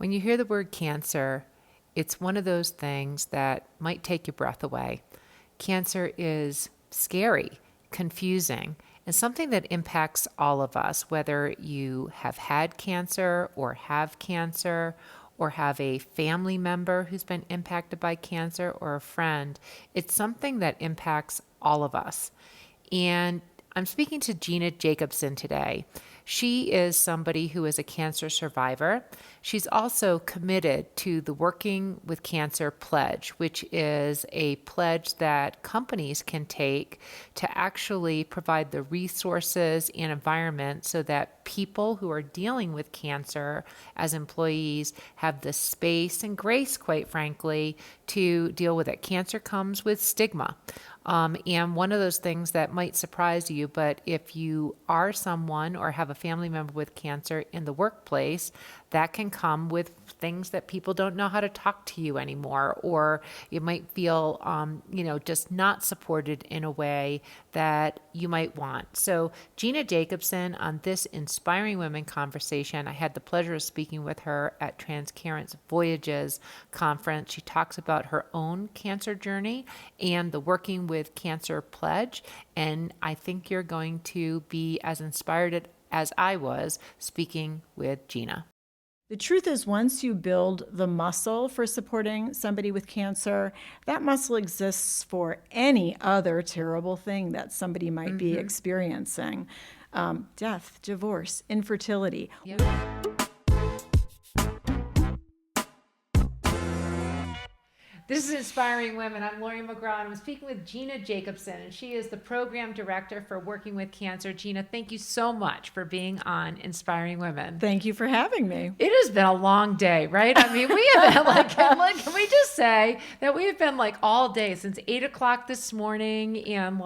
When you hear the word cancer, it's one of those things that might take your breath away. Cancer is scary, confusing, and something that impacts all of us, whether you have had cancer or have a family member who's been impacted by cancer or a friend. It's something that impacts all of us. And I'm speaking to Gina Jacobson today. She is somebody who is a cancer survivor. She's also committed to the Working with Cancer pledge, which is a pledge that companies can take to actually provide the resources and environment so that people who are dealing with cancer as employees have the space and grace, quite frankly, to deal with it. Cancer comes with stigma. And one of those things that might surprise you, but if you are someone or have a family member with cancer in the workplace, that can come with things that people don't know how to talk to you anymore, or you might feel, just not supported in a way that you might want. So Gina Jacobson, on this Inspiring Women conversation, I had the pleasure of speaking with her at Transcarent's Voyages conference. She talks about her own cancer journey and the Working with Cancer pledge, and I think you're going to be as inspired as I was speaking with Gina. The truth is, once you build the muscle for supporting somebody with cancer, that muscle exists for any other terrible thing that somebody might be experiencing. Death, divorce, infertility. Yep. This is Inspiring Women. I'm Laurie McGraw, and I'm speaking with Gina Jacobson, and she is the Program Director for Working with Cancer. Gina, thank you so much for being on Inspiring Women. Thank you for having me. It has been a long day, right? I mean, we have been can we just say that we have been all day since 8 o'clock this morning and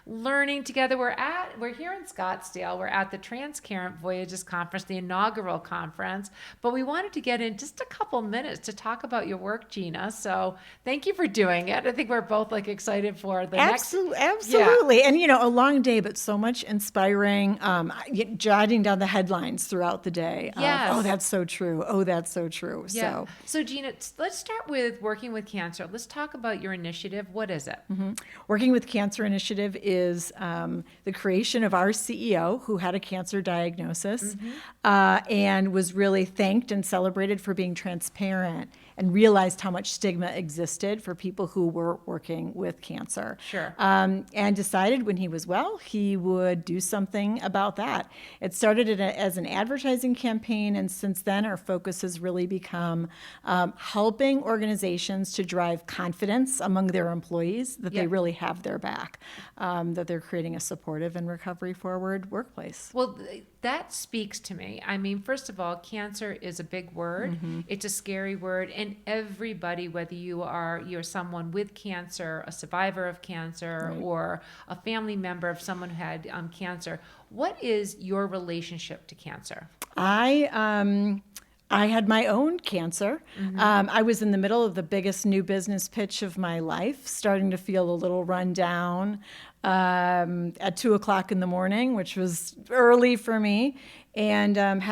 learning together. We're here in Scottsdale. We're at the Transcarent Voyages conference, the inaugural conference, but we wanted to get in just a couple minutes to talk about your work, Gina. So thank you for doing it. I think we're both excited for the next. Absolutely. Yeah. And, a long day, but so much inspiring, jotting down the headlines throughout the day. Yes. Oh, that's so true. Oh, that's so true. Yeah. So Gina, let's start with Working with Cancer. Let's talk about your initiative. What is it? Mm-hmm. Working with Cancer initiative is the creation of our CEO, who had a cancer diagnosis and was really thanked and celebrated for being transparent and realized how much stigma existed for people who were working with cancer. Sure. And decided when he was well, he would do something about that. It started as an advertising campaign, and since then our focus has really become helping organizations to drive confidence among their employees that they really have their back, that they're creating a supportive and recovery-forward workplace. Well, that speaks to me. I mean, first of all, cancer is a big word. It's a scary word. And everybody, whether you're someone with cancer, a survivor of cancer, or a family member of someone who had cancer, what is your relationship to cancer? I had my own cancer. I was in the middle of the biggest new business pitch of my life, starting to feel a little run down at 2 o'clock in the morning, which was early for me. And early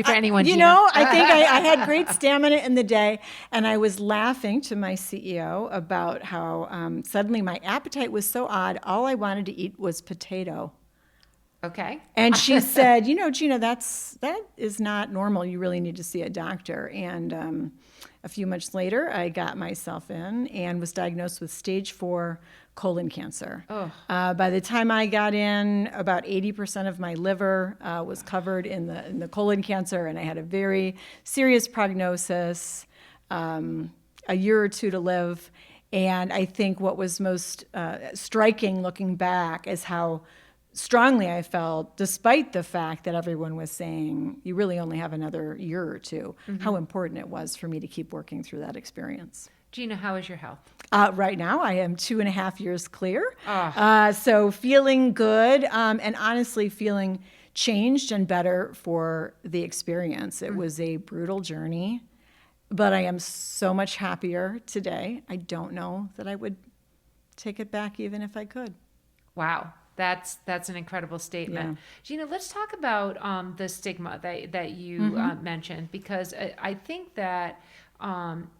for anyone. I think I had great stamina in the day, and I was laughing to my CEO about how suddenly my appetite was so odd. All I wanted to eat was potato. Okay. And she said, Gina, that is not normal. You really need to see a doctor. And a few months later, I got myself in and was diagnosed with stage 4 colon cancer. By the time I got in, about 80% of my liver was covered in the colon cancer, and I had a very serious prognosis, a year or two to live. And I think what was most striking looking back is how strongly I felt, despite the fact that everyone was saying, you really only have another year or two, how important it was for me to keep working through that experience. Gina, how is your health? Right now, I am 2.5 years clear. So feeling good and honestly feeling changed and better for the experience. It was a brutal journey, but I am so much happier today. I don't know that I would take it back even if I could. Wow. That's an incredible statement. Yeah. Gina, let's talk about the stigma that you mentioned, because I think that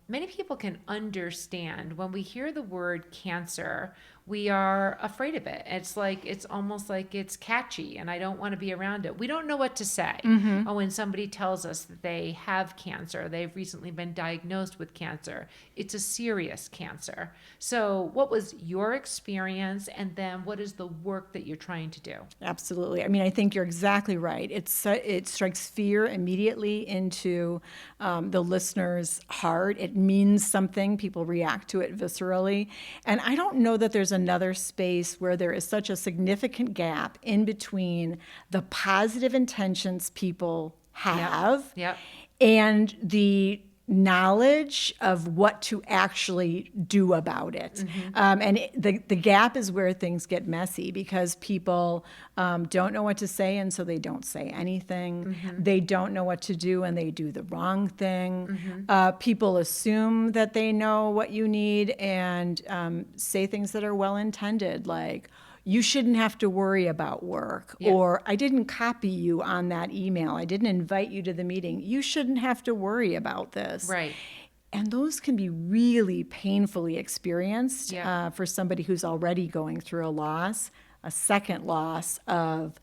many people can understand when we hear the word cancer, we are afraid of it. It's almost like it's catchy and I don't want to be around it. We don't know what to say when somebody tells us that they have cancer, they've recently been diagnosed with cancer. It's a serious cancer. So, what was your experience, and then what is the work that you're trying to do? Absolutely. I mean, I think you're exactly right. It strikes fear immediately into the listener's heart. It means something. People react to it viscerally. And I don't know that there's another space where there is such a significant gap in between the positive intentions people have Yep. and the knowledge of what to actually do about it. The gap is where things get messy because people don't know what to say, and so they don't say anything. They don't know what to do, and they do the wrong thing. People assume that they know what you need and say things that are well-intended, like, you shouldn't have to worry about work, Yeah. or I didn't copy you on that email. I didn't invite you to the meeting. You shouldn't have to worry about this. Right. And those can be really painfully experienced Yeah. for somebody who's already going through a loss, a second loss of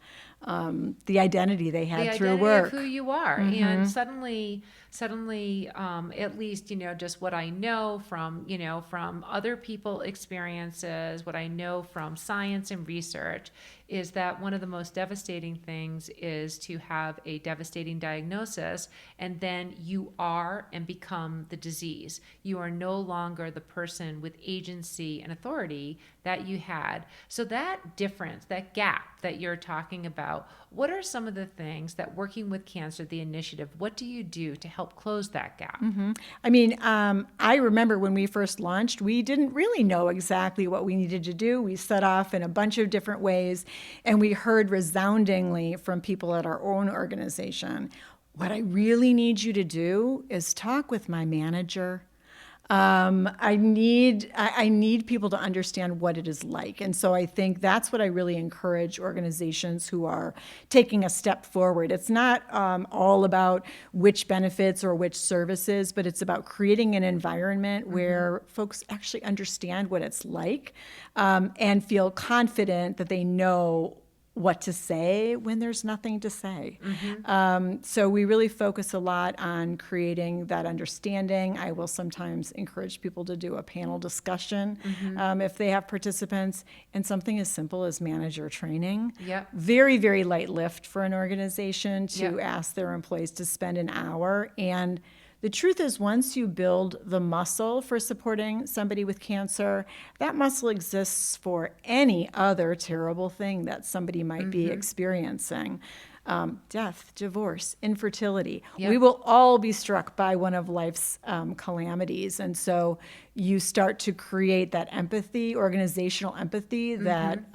the identity they had The through identity work. of who you are, and suddenly at least just what I know from other people experiences, what I know from science and research, is that one of the most devastating things is to have a devastating diagnosis, and then you are and become the disease. You are no longer the person with agency and authority that you had. So that difference, that gap that you're talking about, what are some of the things that working with cancer, the initiative, what do you do to help close that gap? I mean, I remember when we first launched, we didn't really know exactly what we needed to do. We set off in a bunch of different ways, and we heard resoundingly from people at our own organization, what I really need you to do is talk with my manager. I need people to understand what it is like. And so I think that's what I really encourage organizations who are taking a step forward. It's not all about which benefits or which services, but it's about creating an environment where folks actually understand what it's like and feel confident that they know what to say when there's nothing to say. So we really focus a lot on creating that understanding. I will sometimes encourage people to do a panel discussion if they have participants, and something as simple as manager training. Yep. Very, very light lift for an organization to Yep. ask their employees to spend an hour. And the truth is, once you build the muscle for supporting somebody with cancer, that muscle exists for any other terrible thing that somebody might be experiencing. Death, divorce, infertility. Yep. We will all be struck by one of life's calamities. And so you start to create that empathy, organizational empathy that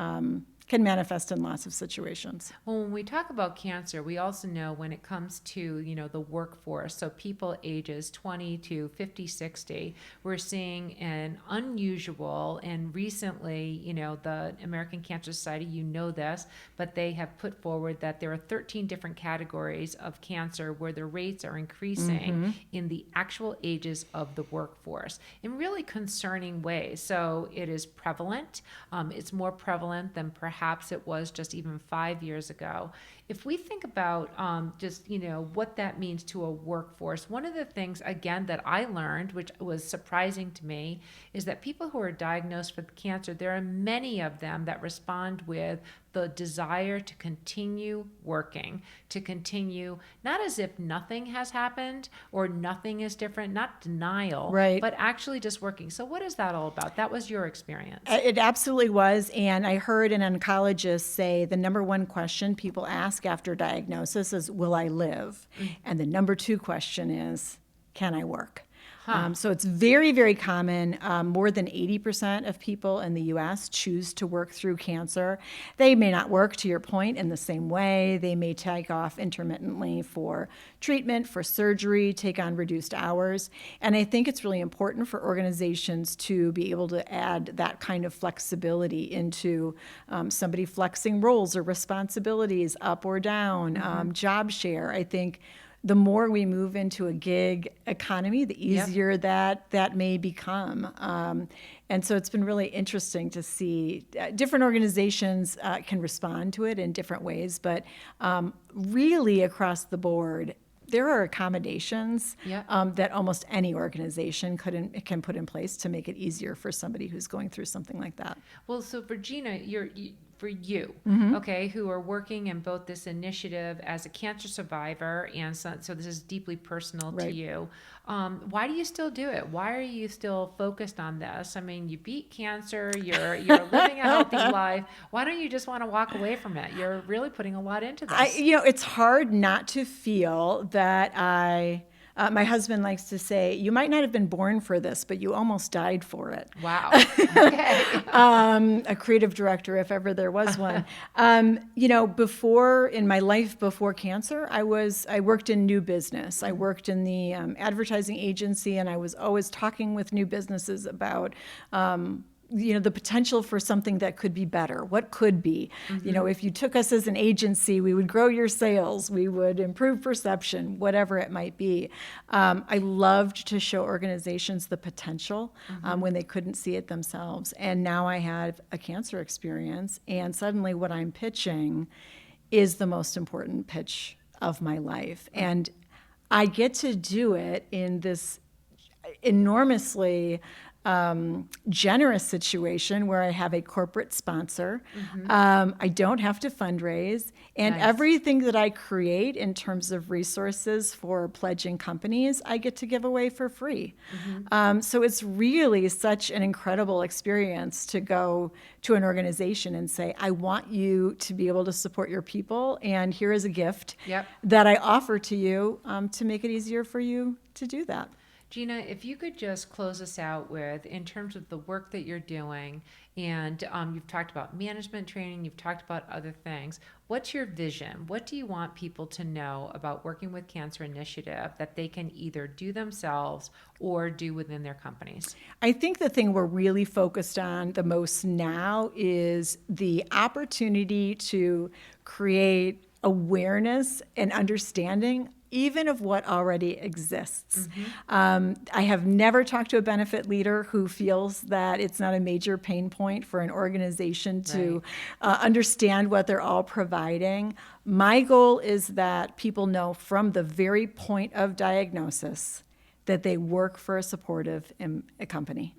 can manifest in lots of situations. Well, when we talk about cancer, we also know when it comes to, the workforce, so people ages 20 to 50, 60, we're seeing an unusual, and recently, the American Cancer Society, this, but they have put forward that there are 13 different categories of cancer where the rates are increasing in the actual ages of the workforce in really concerning ways. So it is prevalent. It's more prevalent than perhaps it was just even 5 years ago. If we think about what that means to a workforce, one of the things, again, that I learned, which was surprising to me, is that people who are diagnosed with cancer, there are many of them that respond with the desire to continue working, to continue, not as if nothing has happened or nothing is different, not denial, Right. but actually just working. So what is that all about? That was your experience. It absolutely was. And I heard an oncologist say the number one question people ask after diagnosis is, will I live? And the number two question is, can I work? So it's very, very common. More than 80% of people in the U.S. choose to work through cancer. They may not work, to your point, in the same way. They may take off intermittently for treatment, for surgery, take on reduced hours. And I think it's really important for organizations to be able to add that kind of flexibility into somebody flexing roles or responsibilities up or down, job share. I think the more we move into a gig economy, the easier that may become. And so it's been really interesting to see different organizations can respond to it in different ways, but really across the board, there are accommodations that almost any organization can put in place to make it easier for somebody who's going through something like that. Well, so for Gina, for you, okay, who are working in both this initiative as a cancer survivor and so this is deeply personal to you. Why do you still do it? Why are you still focused on this? I mean, you beat cancer, you're living a healthy life. Why don't you just want to walk away from it? You're really putting a lot into this. It's hard not to feel that my husband likes to say, you might not have been born for this, but you almost died for it. Wow. Okay. A creative director, if ever there was one. In my life before cancer, I worked in new business. I worked in the advertising agency, and I was always talking with new businesses about the potential for something that could be better. What could be? If you took us as an agency, we would grow your sales, we would improve perception, whatever it might be. I loved to show organizations the potential when they couldn't see it themselves. And now I have a cancer experience, and suddenly what I'm pitching is the most important pitch of my life. And I get to do it in this enormously generous situation where I have a corporate sponsor. I don't have to fundraise, and everything that I create in terms of resources for pledging companies, I get to give away for free. So it's really such an incredible experience to go to an organization and say, I want you to be able to support your people, and here is a gift that I offer to you to make it easier for you to do that. Gina, if you could just close us out with, in terms of the work that you're doing, and you've talked about management training, you've talked about other things. What's your vision? What do you want people to know about working with Cancer Initiative that they can either do themselves or do within their companies? I think the thing we're really focused on the most now is the opportunity to create awareness and understanding even of what already exists. I have never talked to a benefit leader who feels that it's not a major pain point for an organization to understand what they're all providing. My goal is that people know from the very point of diagnosis that they work for a supportive company.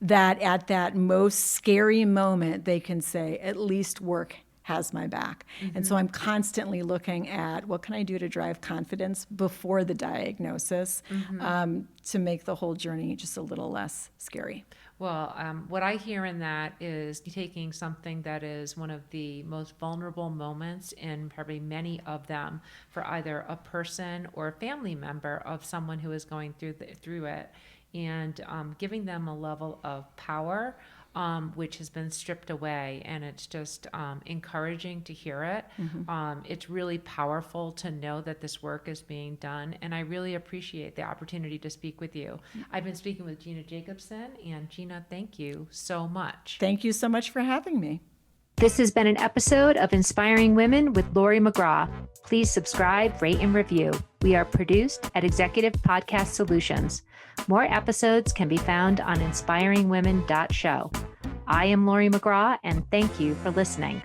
That at that most scary moment, they can say, at least work has my back. And so I'm constantly looking at what can I do to drive confidence before the diagnosis to make the whole journey just a little less scary. Well, what I hear in that is taking something that is one of the most vulnerable moments in probably many of them for either a person or a family member of someone who is going through it, and giving them a level of power which has been stripped away, and it's just encouraging to hear it. It's really powerful to know that this work is being done, and I really appreciate the opportunity to speak with you. I've been speaking with Gina Jacobson, and Gina, thank you so much. Thank you so much for having me. This has been an episode of Inspiring Women with Laurie McGraw. Please subscribe, rate, and review. We are produced at Executive Podcast Solutions. More episodes can be found on inspiringwomen.show. I am Laurie McGraw, and thank you for listening.